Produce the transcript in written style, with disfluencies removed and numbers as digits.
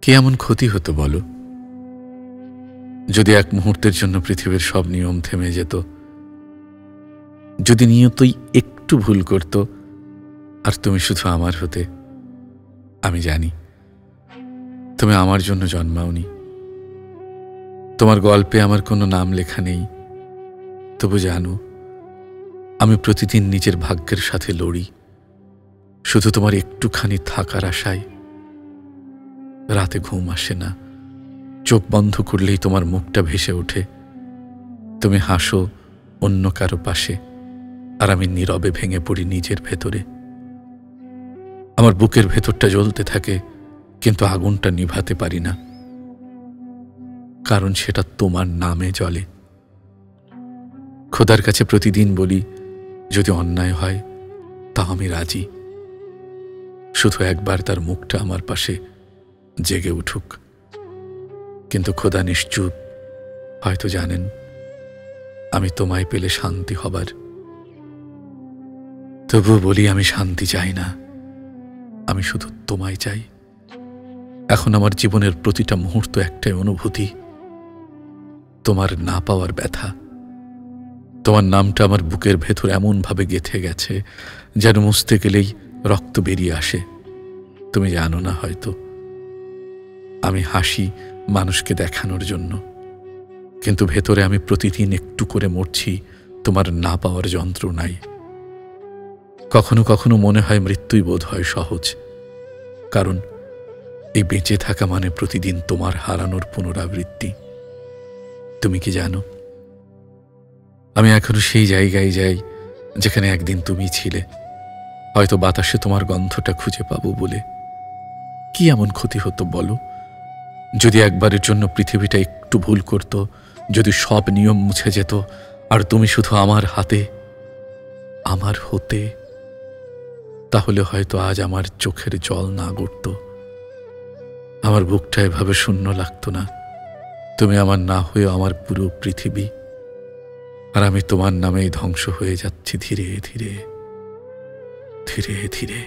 কি এমন ক্ষতি হতো বলো, যদি এক মুহূর্তের জন্য পৃথিবীর সব নিয়ম থেমে যেত, যদি নিয়তই একটু ভুল করত আর তুমি শুধু আমার হতে। আমি জানি তুমি আমার জন্য জন্মাওনি, তোমার গল্পে আমার কোনো নাম লেখা নেই, তবু জানো আমি প্রতিদিন নিজের ভাগ্যের সাথে লড়ি শুধু তোমার একটুখানি থাকার আশায়। রাতে ঘুম আসে না, চোখ বন্ধ করলেই তোমার মুখটা ভেসে ওঠে। তুমি হাসো অন্য কারো পাশে, আর আমি নীরবে ভেঙে পড়ি নিজের ভেতরে। আমার বুকের ভেতরটা জ্বলতে থাকে, কিন্তু আগুনটা নিভাতে পারি না, কারণ সেটা তোমার নামে জ্বলে। খোদার কাছে প্রতিদিন বলি, যদি অন্যায় হয় তা আমি রাজি, শুধু একবার তার মুখটা আমার পাশে জেগে উঠুক। কিন্তু খোদা নিশ্চুপ, হয়তো জানেন আমি তোমায় পেলে শান্তি হবার। তবুও বলি আমি শান্তি চাই না, আমি শুধু তোমায় চাই। এখন আমার জীবনের প্রতিটা মুহূর্ত একটাই অনুভূতি, তোমার না পাওয়ার ব্যথা। তোমার নামটা আমার বুকের ভেতর এমনভাবে গেঁথে গেছে যেন মুছতে গেলেই রক্ত বেরিয়ে আসে। তুমি জানো না হয়তো, আমি হাসি মানুষকে দেখানোর জন্য, কিন্তু ভেতরে আমি প্রতিদিন একটু করে মরছি তোমার না পাওয়ার যন্ত্রণায়। কখনো কখনো মনে হয় মৃত্যুই বোধ হয় সহজ, কারণ এই বেঁচে থাকা মানে প্রতিদিন তোমার হারানোর পুনরাবৃত্তি। তুমি কি জানো, আমি এখনো সেই জায়গায় যাই যেখানে একদিন তুমি ছিলে, হয়তো বাতাসে তোমার গন্ধটা খুঁজে পাবো বলে। কি এমন ক্ষতি হতো বলো, যদি একবারের জন্য পৃথিবীটা একটু ভুল করত, যদি সব নিয়ম মুছে যেত আর তুমি শুধু আমার হাতে আমার হতে, তাহলে হয়তো আজ আমার চোখের জল না গড়ত, আমার বুকটা এভাবে শূন্য লাগতো না। তুমি আমার না হয়ে আমার পুরো পৃথিবী, আর আমি তোমার নামেই ধ্বংস হয়ে যাচ্ছি ধীরে ধীরে ধীরে ধীরে।